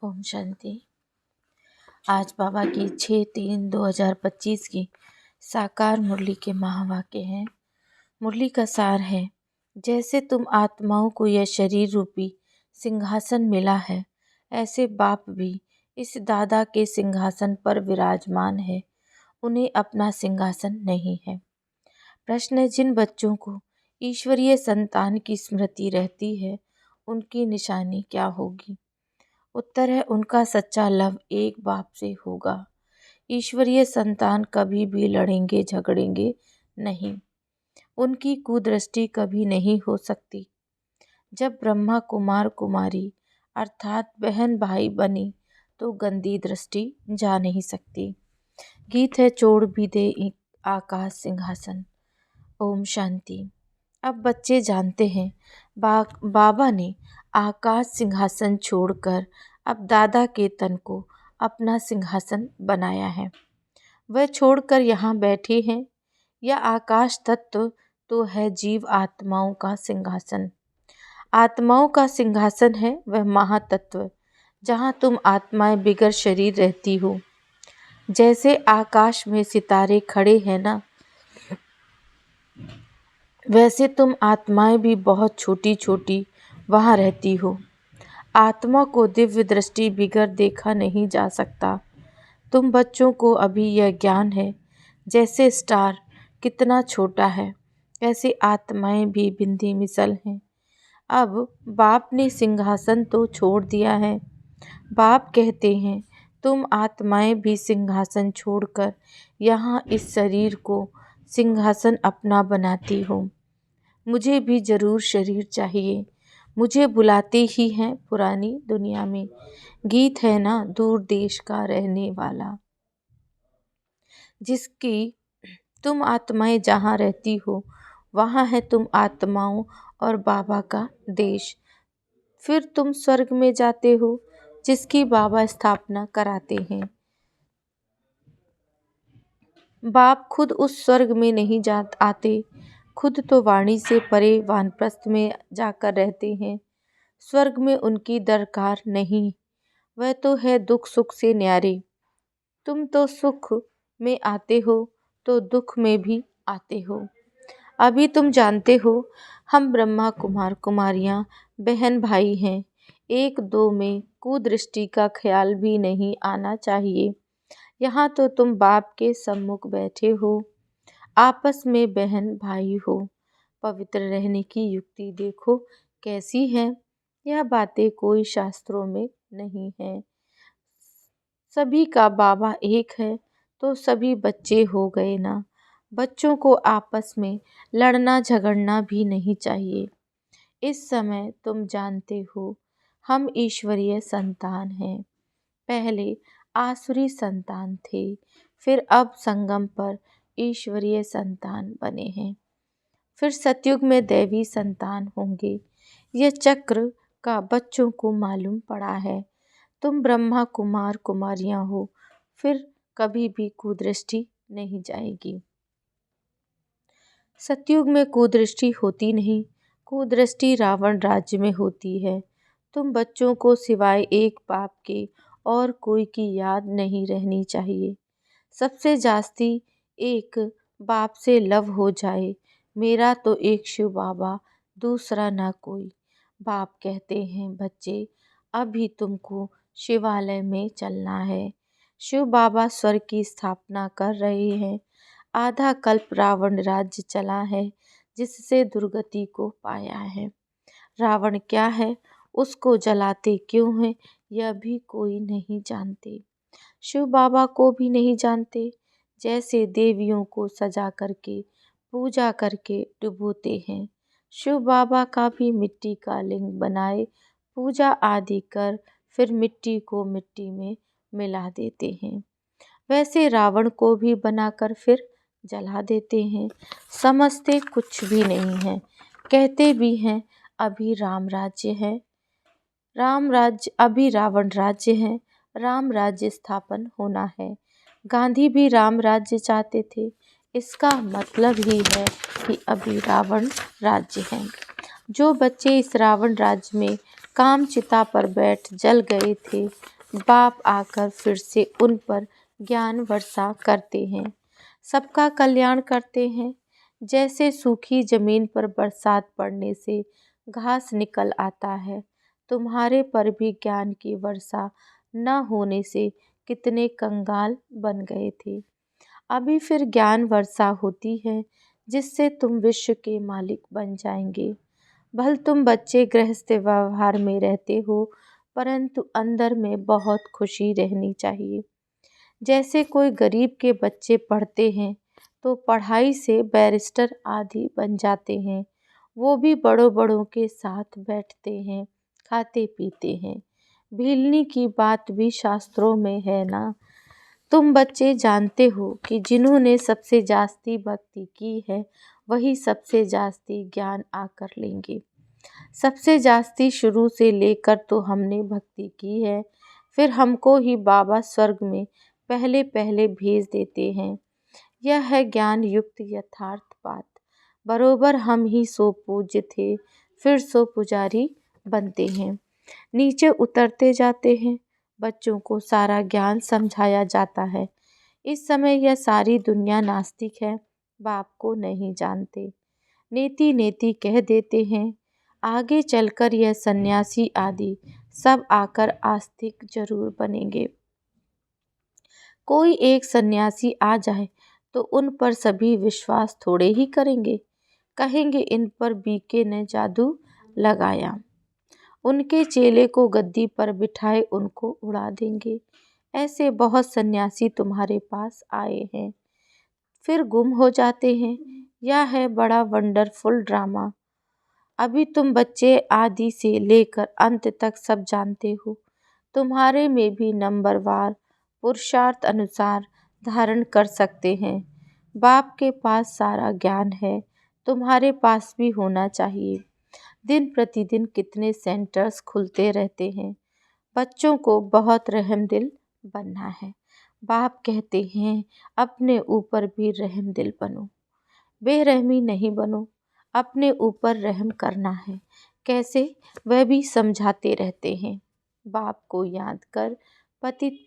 ओम शांति। आज बाबा की 6/3/2025 की साकार मुरली के महावाक्य हैं। मुरली का सार है, जैसे तुम आत्माओं को यह शरीर रूपी सिंहासन मिला है, ऐसे बाप भी इस दादा के सिंहासन पर विराजमान है। उन्हें अपना सिंहासन नहीं है। प्रश्न है, जिन बच्चों को ईश्वरीय संतान की स्मृति रहती है, उनकी निशानी क्या होगी? उत्तर है, उनका सच्चा लव एक बाप से होगा। ईश्वरीय संतान कभी भी लड़ेंगे झगड़ेंगे नहीं। उनकी कुदृष्टि कभी नहीं हो सकती। जब ब्रह्मा कुमार कुमारी अर्थात बहन भाई बनी तो गंदी दृष्टि जा नहीं सकती। गीत है, छोड़ भी दे आकाश सिंहासन। ओम शांति। अब बच्चे जानते हैं, बाबा ने आकाश सिंहासन छोड़कर अब दादा के तन को अपना सिंहासन बनाया है। वह छोड़कर यहाँ बैठे हैं। यह आकाश तत्व तो है जीव आत्माओं का सिंहासन। आत्माओं का सिंहासन है वह महातत्व, जहाँ तुम आत्माएं बिगर शरीर रहती हो। जैसे आकाश में सितारे खड़े हैं ना, वैसे तुम आत्माएं भी बहुत छोटी छोटी वहाँ रहती हो। आत्मा को दिव्य दृष्टि बिगर देखा नहीं जा सकता। तुम बच्चों को अभी यह ज्ञान है, जैसे स्टार कितना छोटा है, ऐसे आत्माएं भी बिंदी मिसल हैं। अब बाप ने सिंहासन तो छोड़ दिया है। बाप कहते हैं, तुम आत्माएं भी सिंहासन छोड़कर यहाँ इस शरीर को सिंहासन अपना बनाती हो। मुझे भी जरूर शरीर चाहिए। मुझे बुलाते ही हैं पुरानी दुनिया में। गीत है ना, दूर देश का रहने वाला, जिसकी तुम आत्माएं जहाँ रहती हो, वहाँ है तुम आत्माओं और बाबा का देश। फिर तुम स्वर्ग में जाते हो, जिसकी बाबा स्थापना कराते हैं। बाप खुद उस स्वर्ग में नहीं आते, खुद तो वाणी से परे वानप्रस्थ में जाकर रहते हैं। स्वर्ग में उनकी दरकार नहीं, वह तो है दुख सुख से न्यारे। तुम तो सुख में आते हो तो दुख में भी आते हो। अभी तुम जानते हो, हम ब्रह्मा कुमार कुमारियाँ बहन भाई हैं। एक दो में कुदृष्टि का ख्याल भी नहीं आना चाहिए। यहाँ तो तुम बाप के सम्मुख बैठे हो, आपस में बहन भाई हो। पवित्र रहने की युक्ति देखो कैसी है। यह बातें कोई शास्त्रों में नहीं है। सभी का बाबा एक है तो सभी बच्चे हो गए ना। बच्चों को आपस में लड़ना झगड़ना भी नहीं चाहिए। इस समय तुम जानते हो, हम ईश्वरीय संतान हैं। पहले आसुरी संतान थे, फिर अब संगम पर ईश्वरीय संतान बने हैं। फिर सतयुग में दैवी संतान होंगे। यह चक्र का बच्चों को मालूम पड़ा है। तुम ब्रह्मा कुमार कुमारियाँ हो, फिर कभी भी कुदृष्टि नहीं जाएगी। सतयुग में कुदृष्टि होती नहीं, कुदृष्टि रावण राज्य में होती है। तुम बच्चों को सिवाय एक बाप के और कोई की याद नहीं रहनी चाहिए। सबसे जास्ती एक बाप से लव हो जाए। मेरा तो एक शिव बाबा, दूसरा ना कोई। बाप कहते हैं, बच्चे अभी तुमको शिवालय में चलना है। शिव बाबा स्वर्ग की स्थापना कर रहे हैं। आधा कल्प रावण राज्य चला है, जिससे दुर्गति को पाया है। रावण क्या है, उसको जलाते क्यों हैं, यह भी कोई नहीं जानते। शिव बाबा को भी नहीं जानते। जैसे देवियों को सजा करके पूजा करके डुबोते हैं, शिव बाबा का भी मिट्टी का लिंग बनाए पूजा आदि कर फिर मिट्टी को मिट्टी में मिला देते हैं। वैसे रावण को भी बनाकर फिर जला देते हैं। समझते कुछ भी नहीं है। कहते भी हैं अभी राम राज्य है, राम राज्य अभी रावण राज्य है, राम राज्य स्थापन होना है। गांधी भी राम राज्य चाहते थे। इसका मतलब ही है कि अभी रावण राज्य है। जो बच्चे इस रावण राज्य में काम चिता पर बैठ जल गए थे। बाप आकर फिर से उन पर ज्ञान वर्षा करते हैं, सबका कल्याण करते हैं। जैसे सूखी जमीन पर बरसात पड़ने से घास निकल आता है, तुम्हारे पर भी ज्ञान की वर्षा न होने से कितने कंगाल बन गए थे। अभी फिर ज्ञान वर्षा होती है, जिससे तुम विश्व के मालिक बन जाएंगे। भल तुम बच्चे गृहस्थ व्यवहार में रहते हो, परंतु अंदर में बहुत खुशी रहनी चाहिए। जैसे कोई गरीब के बच्चे पढ़ते हैं तो पढ़ाई से बैरिस्टर आदि बन जाते हैं, वो भी बड़ों बड़ों के साथ बैठते हैं, खाते पीते हैं। भीलनी की बात भी शास्त्रों में है ना। तुम बच्चे जानते हो कि जिन्होंने सबसे जास्ती भक्ति की है, वही सबसे जास्ती ज्ञान आकर लेंगे। सबसे जास्ती शुरू से लेकर तो हमने भक्ति की है, फिर हमको ही बाबा स्वर्ग में पहले पहले भेज देते हैं। यह है ज्ञान युक्त यथार्थ बात। बरोबर हम ही सो पूज्य थे, फिर सो पुजारी बनते हैं। नीचे उतरते जाते हैं, बच्चों को सारा ज्ञान समझाया जाता है। इस समय यह सारी दुनिया नास्तिक है, बाप को नहीं जानते, नेति नेति कह देते हैं। आगे चलकर यह सन्यासी आदि सब आकर आस्तिक जरूर बनेंगे। कोई एक सन्यासी आ जाए तो उन पर सभी विश्वास थोड़े ही करेंगे, कहेंगे इन पर बीके ने जादू लगाया। उनके चेले को गद्दी पर बिठाए उनको उड़ा देंगे। ऐसे बहुत सन्यासी तुम्हारे पास आए हैं, फिर गुम हो जाते हैं। यह है बड़ा वंडरफुल ड्रामा। अभी तुम बच्चे आदि से लेकर अंत तक सब जानते हो। तुम्हारे में भी नंबरवार पुरुषार्थ अनुसार धारण कर सकते हैं। बाप के पास सारा ज्ञान है, तुम्हारे पास भी होना चाहिए। दिन प्रतिदिन कितने सेंटर्स खुलते रहते हैं। बच्चों को बहुत रहमदिल बनना है। बाप कहते हैं अपने ऊपर भी रहमदिल बनो, बेरहमी नहीं बनो, अपने ऊपर रहम करना है। कैसे, वह भी समझाते रहते हैं। बाप को याद कर पतित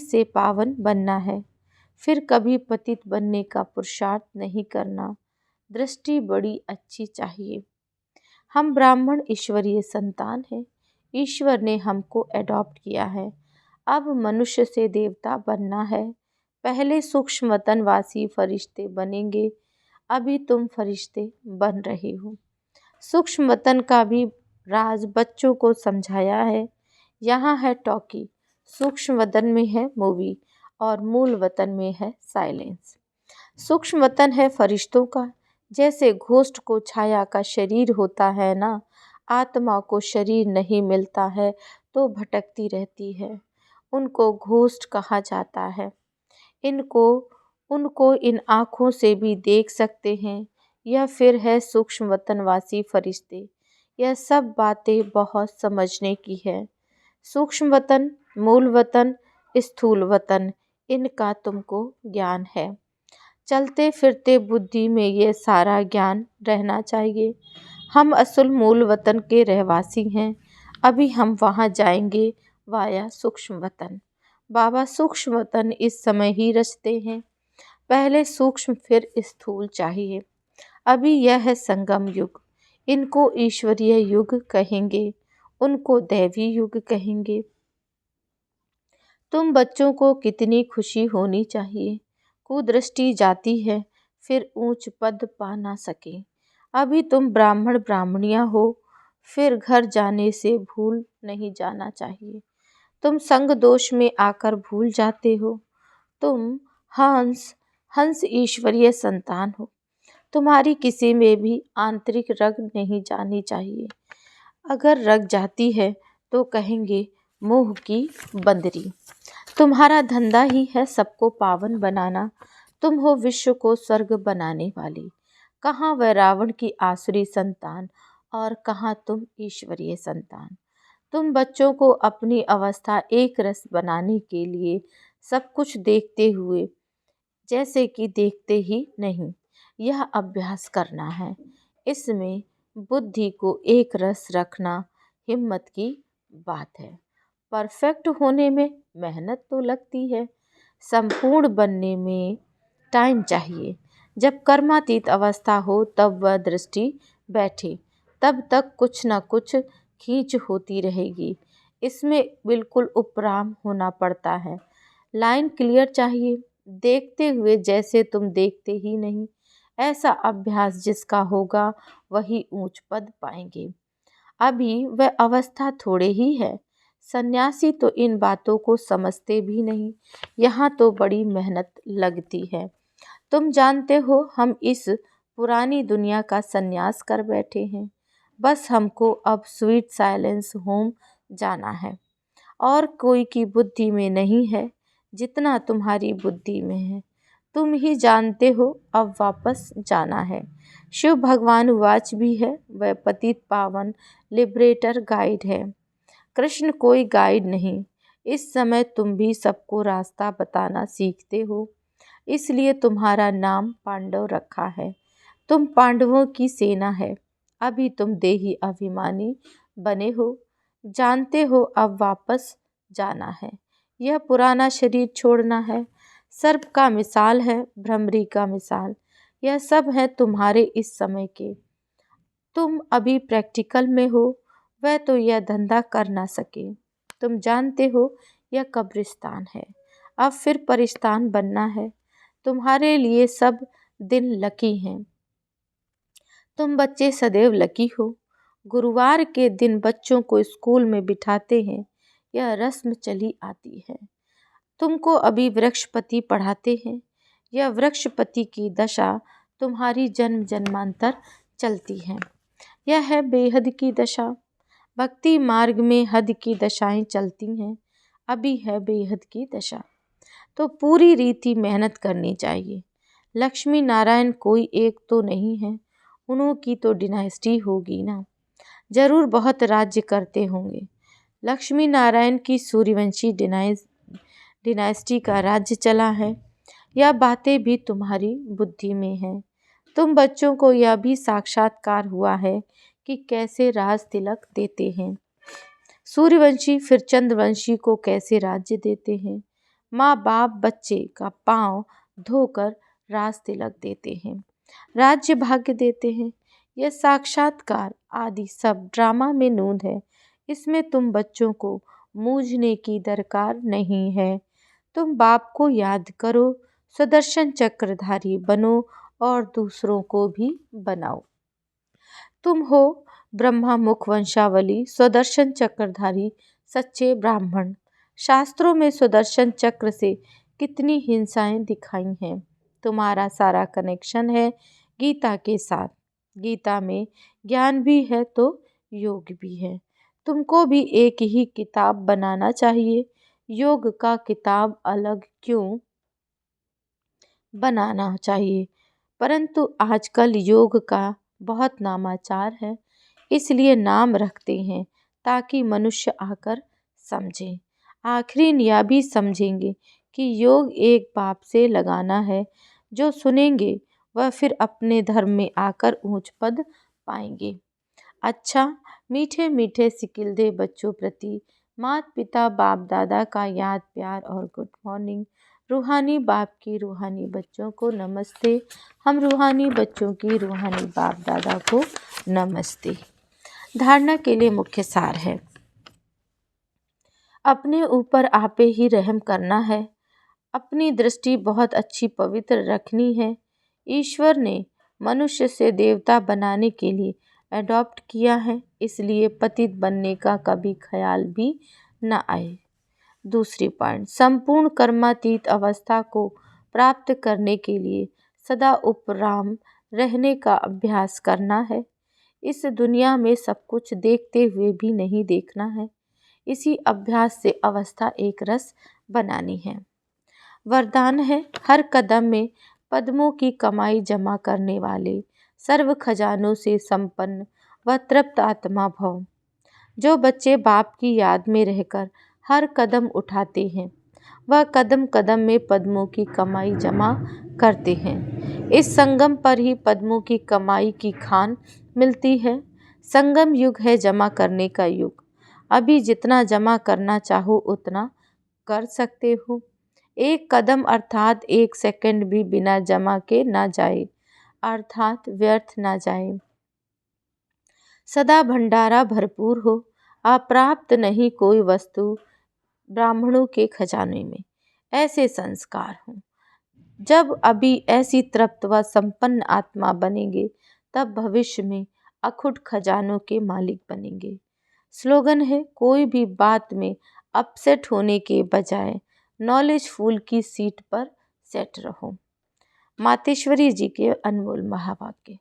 से पावन बनना है, फिर कभी पतित बनने का पुरुषार्थ नहीं करना। दृष्टि बड़ी अच्छी चाहिए। हम ब्राह्मण ईश्वरीय संतान हैं, ईश्वर ने हमको एडॉप्ट किया है। अब मनुष्य से देवता बनना है। पहले सूक्ष्म वतनवासी फरिश्ते बनेंगे, अभी तुम फरिश्ते बन रहे हो। सूक्ष्म वतन का भी राज बच्चों को समझाया है। यहाँ है टॉकी, सूक्ष्म वतन में है मूवी और मूल वतन में है साइलेंस। सूक्ष्म वतन है फरिश्तों का। जैसे घोस्ट को छाया का शरीर होता है ना, आत्मा को शरीर नहीं मिलता है तो भटकती रहती है, उनको घोस्ट कहा जाता है। उनको इन आँखों से भी देख सकते हैं। यह फिर है सूक्ष्म वतनवासी फरिश्ते। यह सब बातें बहुत समझने की है। सूक्ष्म वतन, मूल वतन, स्थूल वतन, इनका तुमको ज्ञान है। चलते फिरते बुद्धि में ये सारा ज्ञान रहना चाहिए। हम असल मूल वतन के रहवासी हैं, अभी हम वहाँ जाएंगे वाया सूक्ष्म वतन। बाबा सूक्ष्म वतन इस समय ही रचते हैं। पहले सूक्ष्म फिर स्थूल चाहिए। अभी यह है संगम युग, इनको ईश्वरीय युग कहेंगे, उनको दैवी युग कहेंगे। तुम बच्चों को कितनी खुशी होनी चाहिए। कुदृष्टि जाती है, फिर ऊंच पद पा ना सके। अभी तुम ब्राह्मण ब्राह्मणियाँ हो, फिर घर जाने से भूल नहीं जाना चाहिए। तुम संग दोष में आकर भूल जाते हो। तुम हंस ईश्वरीय संतान हो। तुम्हारी किसी में भी आंतरिक रग नहीं जानी चाहिए। अगर रग जाती है तो कहेंगे मोह की बंदरी। तुम्हारा धंधा ही है सबको पावन बनाना। तुम हो विश्व को स्वर्ग बनाने वाली। कहाँ वह रावण की आसुरी संतान और कहाँ तुम ईश्वरीय संतान। तुम बच्चों को अपनी अवस्था एक रस बनाने के लिए सब कुछ देखते हुए जैसे कि देखते ही नहीं, यह अभ्यास करना है। इसमें बुद्धि को एक रस रखना हिम्मत की बात है। परफेक्ट होने में मेहनत तो लगती है, संपूर्ण बनने में टाइम चाहिए। जब कर्मातीत अवस्था हो तब वह दृष्टि बैठे, तब तक कुछ न कुछ खींच होती रहेगी। इसमें बिल्कुल उपराम होना पड़ता है। लाइन क्लियर चाहिए, देखते हुए जैसे तुम देखते ही नहीं। ऐसा अभ्यास जिसका होगा वही ऊंच पद पाएंगे। अभी वह अवस्था थोड़े ही है। सन्यासी तो इन बातों को समझते भी नहीं। यहाँ तो बड़ी मेहनत लगती है। तुम जानते हो, हम इस पुरानी दुनिया का सन्यास कर बैठे हैं। बस हमको अब स्वीट साइलेंस होम जाना है। और कोई की बुद्धि में नहीं है जितना तुम्हारी बुद्धि में है। तुम ही जानते हो अब वापस जाना है। शिव भगवान वाच भी है, वह पतित पावन लिबरेटर गाइड है। कृष्ण कोई गाइड नहीं। इस समय तुम भी सबको रास्ता बताना सीखते हो, इसलिए तुम्हारा नाम पांडव रखा है। तुम पांडवों की सेना है। अभी तुम देही अभिमानी बने हो, जानते हो अब वापस जाना है। यह पुराना शरीर छोड़ना है। सर्प का मिसाल है, भ्रमरी का मिसाल, यह सब है तुम्हारे इस समय के। तुम अभी प्रैक्टिकल में हो, वह तो यह धंधा कर ना सके। तुम जानते हो यह कब्रिस्तान है, अब फिर परिस्तान बनना है। तुम्हारे लिए सब दिन लकी हैं। तुम बच्चे सदैव लकी हो। गुरुवार के दिन बच्चों को स्कूल में बिठाते हैं, यह रस्म चली आती है। तुमको अभी वृक्षपति पढ़ाते हैं, यह वृक्षपति की दशा तुम्हारी जन्म जन्मांतर चलती है। यह है बेहद की दशा। भक्ति मार्ग में हद की दशाएं चलती हैं, अभी है बेहद की दशा। तो पूरी रीति मेहनत करनी चाहिए। लक्ष्मी नारायण कोई एक तो नहीं है, उन्हों की तो डिनाइस्टी होगी ना, जरूर बहुत राज्य करते होंगे। लक्ष्मी नारायण की सूर्यवंशी डिनाइस्टी का राज्य चला है। यह बातें भी तुम्हारी बुद्धि में हैं। तुम बच्चों को यह भी साक्षात्कार हुआ है कि कैसे राज तिलक देते हैं। सूर्यवंशी फिर चंद्रवंशी को कैसे राज्य देते हैं। माँ बाप बच्चे का पांव धोकर राज तिलक देते हैं, राज्य भाग्य देते हैं। यह साक्षात्कार आदि सब ड्रामा में नूंद है। इसमें तुम बच्चों को मूझने की दरकार नहीं है। तुम बाप को याद करो, सुदर्शन चक्रधारी बनो और दूसरों को भी बनाओ। तुम हो ब्रह्मा मुख वंशावली, सुदर्शन चक्रधारी सच्चे ब्राह्मण। शास्त्रों में सुदर्शन चक्र से कितनी हिंसाएं दिखाई हैं। तुम्हारा सारा कनेक्शन है गीता के साथ। गीता में ज्ञान भी है तो योग भी है। तुमको भी एक ही किताब बनाना चाहिए। योग का किताब अलग क्यों बनाना चाहिए, परंतु आजकल योग का बहुत नामाचार है, इसलिए नाम रखते हैं ताकि मनुष्य आकर समझे। आखिर यह भी समझेंगे कि योग एक बाप से लगाना है। जो सुनेंगे वह फिर अपने धर्म में आकर ऊंच पद पाएंगे। अच्छा, मीठे मीठे सिकिलदे बच्चों प्रति माता पिता बाप दादा का याद प्यार और गुड मॉर्निंग। रूहानी बाप की रूहानी बच्चों को नमस्ते। हम रूहानी बच्चों की रूहानी बाप दादा को नमस्ते। धारणा के लिए मुख्य सार है, अपने ऊपर आपे ही रहम करना है। अपनी दृष्टि बहुत अच्छी पवित्र रखनी है। ईश्वर ने मनुष्य से देवता बनाने के लिए अडॉप्ट किया है, इसलिए पतित बनने का कभी ख्याल भी न आए। दूसरी पॉइंट, संपूर्ण कर्मातीत अवस्था को प्राप्त करने के लिए सदा उपराम रहने का अभ्यास करना है। इस दुनिया में सब कुछ देखते हुए भी नहीं देखना है। इसी अभ्यास से अवस्था एक रस बनानी है। वरदान है, हर कदम में पद्मों की कमाई जमा करने वाले, सर्व खजानों से संपन्न व तृप्त आत्मा भव। जो बच्चे बाप की याद में रहकर हर कदम उठाते हैं, वह कदम कदम में पद्मों की कमाई जमा करते हैं। इस संगम पर ही पद्मों की कमाई की खान मिलती है। संगम युग है जमा करने का युग। अभी जितना जमा करना चाहो उतना कर सकते हो। एक कदम अर्थात एक सेकंड भी बिना जमा के ना जाए, अर्थात व्यर्थ ना जाए। सदा भंडारा भरपूर हो, अप्राप्त नहीं कोई वस्तु ब्राह्मणों के खजाने में। ऐसे संस्कार हों। जब अभी ऐसी तृप्त व संपन्न आत्मा बनेंगे तब भविष्य में अखुट खजानों के मालिक बनेंगे। स्लोगन है, कोई भी बात में अपसेट होने के बजाय नॉलेज फूल की सीट पर सेट रहो। मातेश्वरी जी के अनमोल महावाक्य।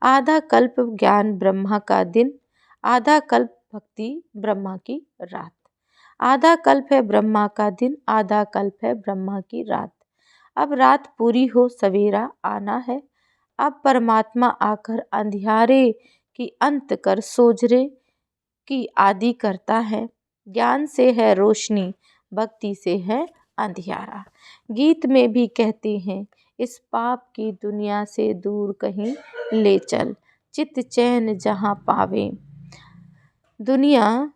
आधा कल्प ज्ञान ब्रह्मा का दिन, आधा कल्प भक्ति ब्रह्मा की रात। आधा कल्प है ब्रह्मा का दिन, आधा कल्प है ब्रह्मा की रात। अब रात पूरी हो सवेरा आना है। अब परमात्मा आकर अंधियारे की अंत कर सोजरे की आदि करता है। ज्ञान से है रोशनी, भक्ति से है अंधियारा। गीत में भी कहते हैं, इस पाप की दुनिया से दूर कहीं ले चल, चित चैन जहाँ पावे। दुनिया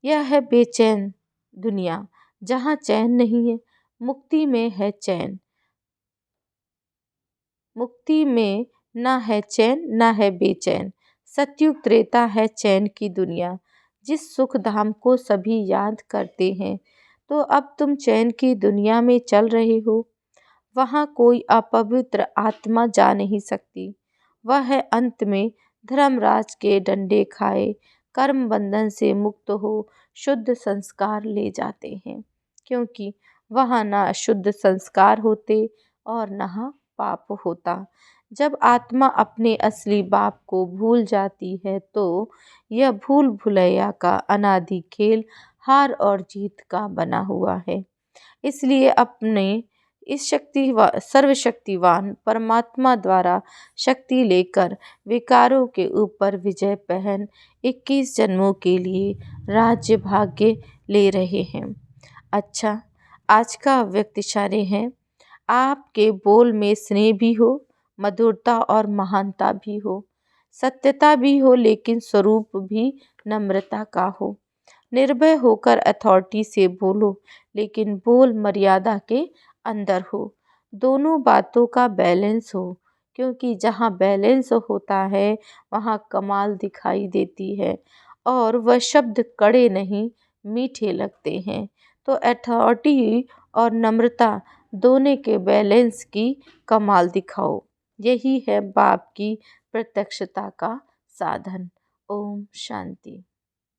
यह है बेचैन दुनिया, जहाँ चैन नहीं है। मुक्ति में है चैन, मुक्ति में ना है चैन ना है बेचैन। सतयुग त्रेता है चैन की दुनिया। जिस सुख धाम को सभी याद करते हैं, तो अब तुम चैन की दुनिया में चल रहे हो। वहाँ कोई अपवित्र आत्मा जा नहीं सकती। वह है अंत में धर्मराज के डंडे खाए, कर्म बंधन से मुक्त हो शुद्ध संस्कार ले जाते हैं। क्योंकि वहाँ ना शुद्ध संस्कार होते और ना पाप होता। जब आत्मा अपने असली बाप को भूल जाती है तो यह भूल भुलैया का अनादि खेल हार और जीत का बना हुआ है। इसलिए अपने इस सर्वशक्तिवान परमात्मा द्वारा शक्ति लेकर विकारों के ऊपर विजय पहन 21 जन्मों के लिए राज्य भाग्य ले रहे हैं। अच्छा, आज का व्यक्तिशारे है, आपके बोल में स्नेह भी हो, मधुरता और महानता भी हो, सत्यता भी हो, लेकिन स्वरूप भी नम्रता का हो। निर्भय होकर अथॉरिटी से बोलो, लेकिन बोल मर्यादा के अंदर हो। दोनों बातों का बैलेंस हो, क्योंकि जहाँ बैलेंस होता है वहाँ कमाल दिखाई देती है और वह शब्द कड़े नहीं मीठे लगते हैं। तो अथॉरिटी और नम्रता दोनों के बैलेंस की कमाल दिखाओ। यही है बाप की प्रत्यक्षता का साधन। ओम शांति।